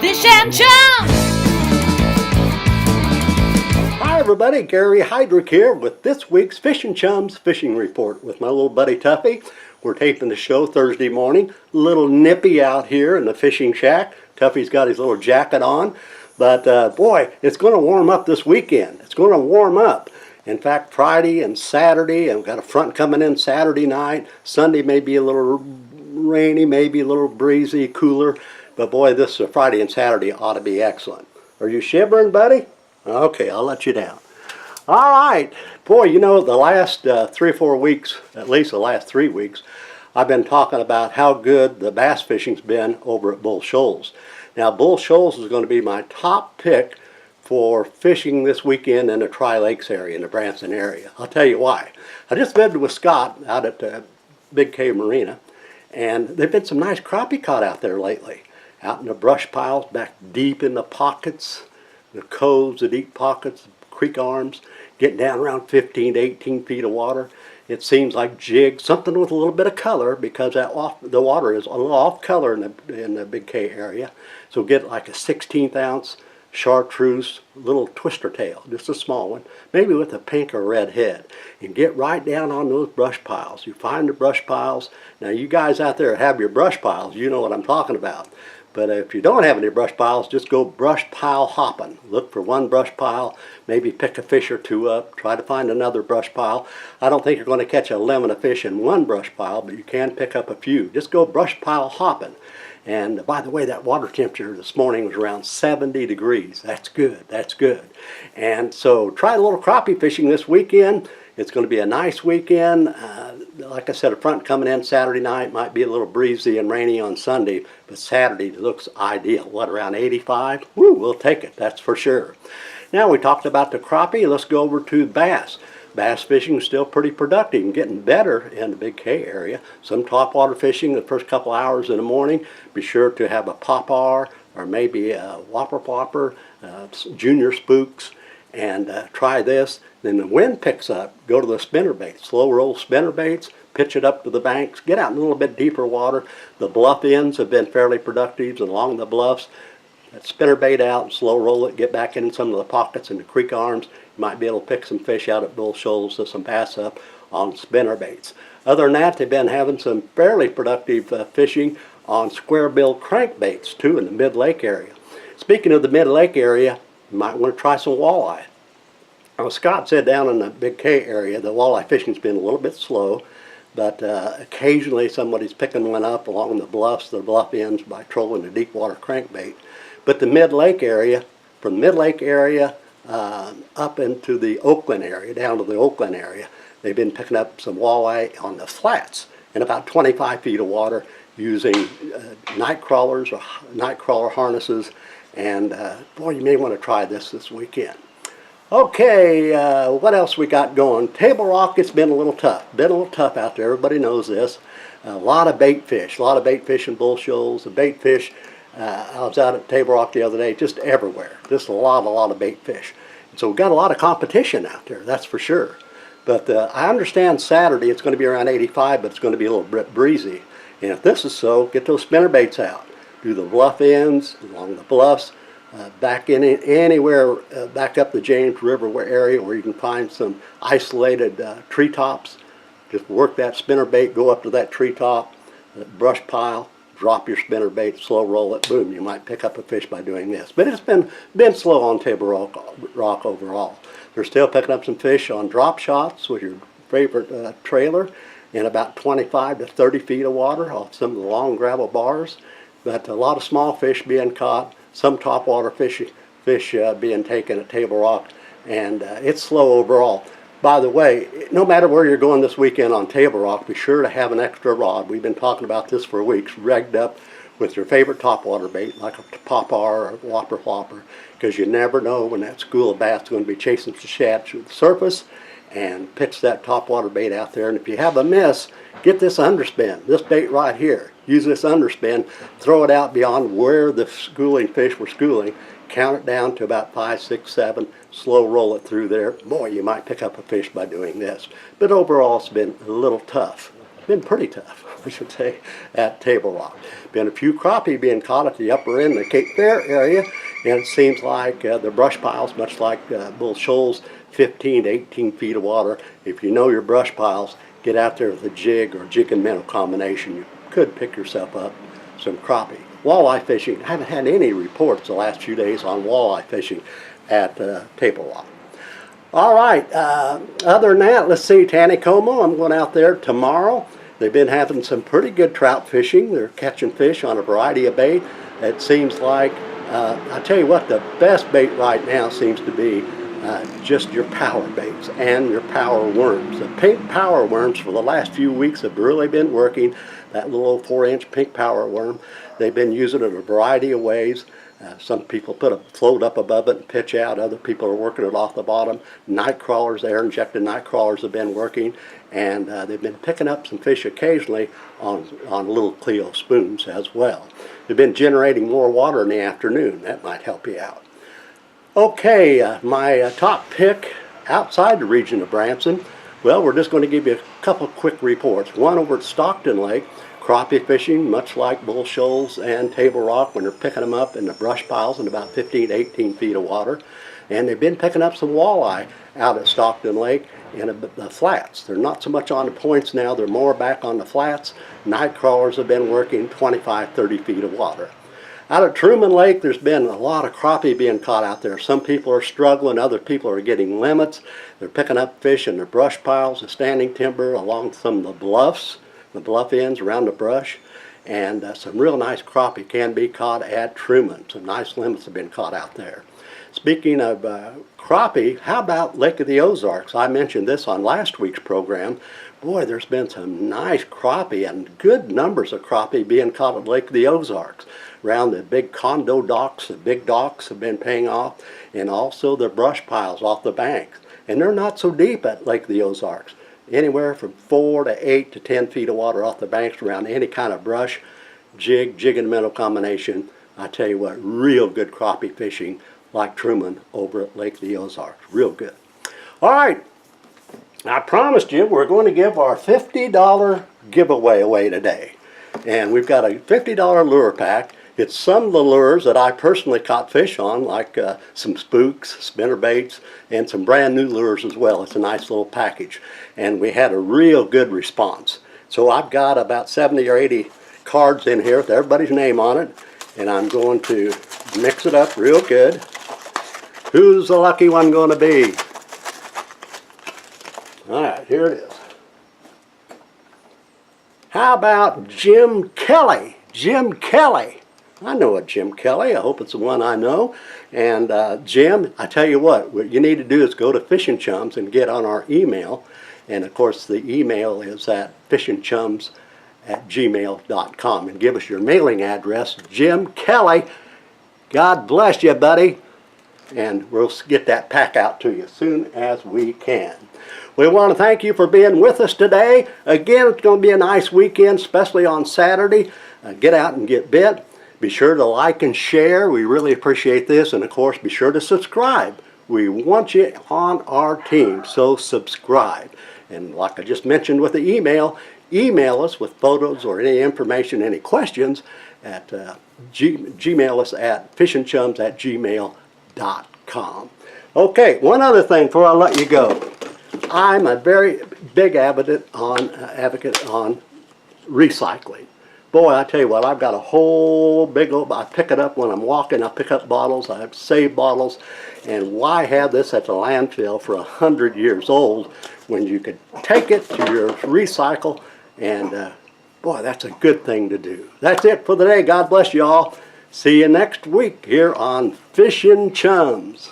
Fish and Chums! Hi everybody, Gary Heydrich here with this week's Fish and Chums fishing report with my little buddy Tuffy. We're taping the show Thursday morning. A little nippy out here in the fishing shack. Tuffy's got his little jacket on. But boy, it's going to warm up this weekend. It's going to warm up. In fact, Friday and Saturday, and we've got a front coming in Saturday night. Sunday may be a little rainy, maybe a little breezy, cooler. But boy, this Friday and Saturday ought to be excellent. Are you shivering, buddy? Okay, I'll let you down. All right. Boy, you know, the last 3 or 4 weeks, at least the last 3 weeks, I've been talking about how good the bass fishing's been over at Bull Shoals. Now, Bull Shoals is going to be my top pick for fishing this weekend in the Tri-Lakes area, in the Branson area. I'll tell you why. I just visited with Scott out at the Big Cave Marina, and there've been some nice crappie caught out there lately. Out in the brush piles, back deep in the pockets, the coves, the deep pockets, creek arms, getting down around 15 to 18 feet of water. It seems like jigs, something with a little bit of color, because the water is a little off color in the Big K area. So get like a 16th ounce chartreuse little twister tail, just a small one, maybe with a pink or red head, and get right down on those brush piles. You find the brush piles. Now you guys out there have your brush piles, you know what I'm talking about. But if you don't have any brush piles, just go brush pile hopping. Look for one brush pile, maybe pick a fish or two up, try to find another brush pile. I don't think you're going to catch a limit of fish in one brush pile, but you can pick up a few. Just go brush pile hopping. And by the way, that water temperature this morning was around 70 degrees. That's good, that's good. And so try a little crappie fishing this weekend. It's going to be a nice weekend. Like I said, a front coming in Saturday night, might be a little breezy and rainy on Sunday, but Saturday looks ideal. What, around 85? Woo, we'll take it, that's for sure. Now we talked about the crappie, let's go over to bass. Bass fishing is still pretty productive and getting better in the Big K area. Some topwater fishing the first couple hours in the morning. Be sure to have a popper or maybe a whopper, junior spooks, and try this. Then the wind picks up, go to the spinnerbaits, slow roll spinnerbaits, pitch it up to the banks, get out in a little bit deeper water. The bluff ends have been fairly productive, and along the bluffs, spinnerbait out and slow roll it, get back in some of the pockets and the creek arms. You might be able to pick some fish out at Bull Shoals to some bass up on spinnerbaits. Other than that, they've been having some fairly productive fishing on square bill crankbaits too in the mid-lake area. Speaking of the mid-lake area, you might want to try some walleye. Scott said down in the Big K area, the walleye fishing's been a little bit slow, but occasionally somebody's picking one up along the bluffs, the bluff ends, by trolling a deep water crankbait. But the mid-lake area, from the mid-lake area up into the Oakland area, down to the Oakland area, they've been picking up some walleye on the flats in about 25 feet of water using night crawlers or night crawler harnesses. And boy, you may want to try this weekend. Okay, what else we got going? Table Rock, it's been a little tough. Been a little tough out there. Everybody knows this. A lot of bait fish. A lot of bait fish in Bull Shoals. The bait fish, I was out at Table Rock the other day, just everywhere. Just a lot of bait fish. So we've got a lot of competition out there, that's for sure. But I understand Saturday it's going to be around 85, but it's going to be a little bit breezy. And if this is so, get those spinnerbaits out. Do the bluff ends, along the bluffs. Back in anywhere back up the James River area where you can find some isolated treetops. Just work that spinnerbait, go up to that treetop, brush pile, drop your spinnerbait, slow roll it, boom, you might pick up a fish by doing this. But it's been slow on Table Rock overall. They're still picking up some fish on drop shots with your favorite trailer in about 25 to 30 feet of water off some of the long gravel bars. But a lot of small fish being caught. Some topwater fish being taken at Table Rock, and it's slow overall. By the way, no matter where you're going this weekend on Table Rock, be sure to have an extra rod. We've been talking about this for weeks, rigged up with your favorite topwater bait, like a popper or a whopper, because you never know when that school of bass is going to be chasing some shad through the surface, and pitch that topwater bait out there. And if you have a miss, get this underspin, this bait right here. Use this underspin, throw it out beyond where the schooling fish were schooling, count it down to about 5, 6, 7, slow roll it through there. Boy, you might pick up a fish by doing this. But overall, it's been a little tough. been pretty tough, I should say, at Table Rock. Been a few crappie being caught at the upper end of the Cape Fear area, and it seems like the brush piles, much like Bull Shoals, 15 to 18 feet of water. If you know your brush piles, get out there with a jig or jig and minnow combination. You could pick yourself up some crappie. Walleye fishing, I haven't had any reports the last few days on walleye fishing at Table Rock. All right, other than that, let's see, Taneycomo, I'm going out there tomorrow. They've been having some pretty good trout fishing. They're catching fish on a variety of bait. It seems like, I tell you what, the best bait right now seems to be just your power baits and your power worms. The pink power worms for the last few weeks have really been working. That little 4-inch pink power worm, they've been using it in a variety of ways. Some people put a float up above it and pitch out. Other people are working it off the bottom. Night crawlers, air injected night crawlers have been working, and they've been picking up some fish occasionally on little Clio spoons as well. They've been generating more water in the afternoon. That might help you out. Okay, my top pick outside the region of Branson. Well, we're just going to give you a couple quick reports. One over at Stockton Lake, crappie fishing, much like Bull Shoals and Table Rock, when they're picking them up in the brush piles in about 15 to 18 feet of water. And they've been picking up some walleye out at Stockton Lake in the flats. They're not so much on the points now, they're more back on the flats. Night crawlers have been working 25, 30 feet of water. Out at Truman Lake, there's been a lot of crappie being caught out there. Some people are struggling, other people are getting limits. They're picking up fish in the brush piles, the standing timber, along some of the bluffs, the bluff ends around the brush. And some real nice crappie can be caught at Truman. Some nice limits have been caught out there. Speaking of crappie, how about Lake of the Ozarks? I mentioned this on last week's program. Boy, there's been some nice crappie and good numbers of crappie being caught at Lake of the Ozarks. Around the big condo docks, the big docks have been paying off, and also the brush piles off the banks. And they're not so deep at Lake of the Ozarks. Anywhere from 4 to 8 to 10 feet of water off the banks around any kind of brush, jig and minnow combination. I tell you what, real good crappie fishing like Truman over at Lake of the Ozarks. Real good. All right, I promised you we're going to give our $50 giveaway away today. And we've got a $50 lure pack. It's some of the lures that I personally caught fish on, like some spooks, spinnerbaits, and some brand new lures as well. It's a nice little package. And we had a real good response. So I've got about 70 or 80 cards in here with everybody's name on it. And I'm going to mix it up real good. Who's the lucky one going to be? All right, here it is. How about Jim Kelly? Jim Kelly. I know a Jim Kelly. I hope it's the one I know. And Jim, I tell you what you need to do is go to Fishing Chums and get on our email. And of course the email is at fishingchums@gmail.com. And give us your mailing address. Jim Kelly, God bless you, buddy. And we'll get that pack out to you as soon as we can. We want to thank you for being with us today. Again, it's going to be a nice weekend, especially on Saturday. Get out and get bit. Be sure to like and share. We really appreciate this. And of course, be sure to subscribe. We want you on our team, so subscribe. And like I just mentioned with the email us with photos or any information, any questions at Gmail us at fishingchums@gmail.com. Okay, one other thing before I let you go. I'm a very big advocate on recycling. Boy, I tell you what, I've got a whole big old, I pick it up when I'm walking, I pick up bottles, I save bottles, and why have this at the landfill for 100 years old when you could take it to your recycle, and boy, that's a good thing to do. That's it for the day. God bless you all. See you next week here on Fishing Chums.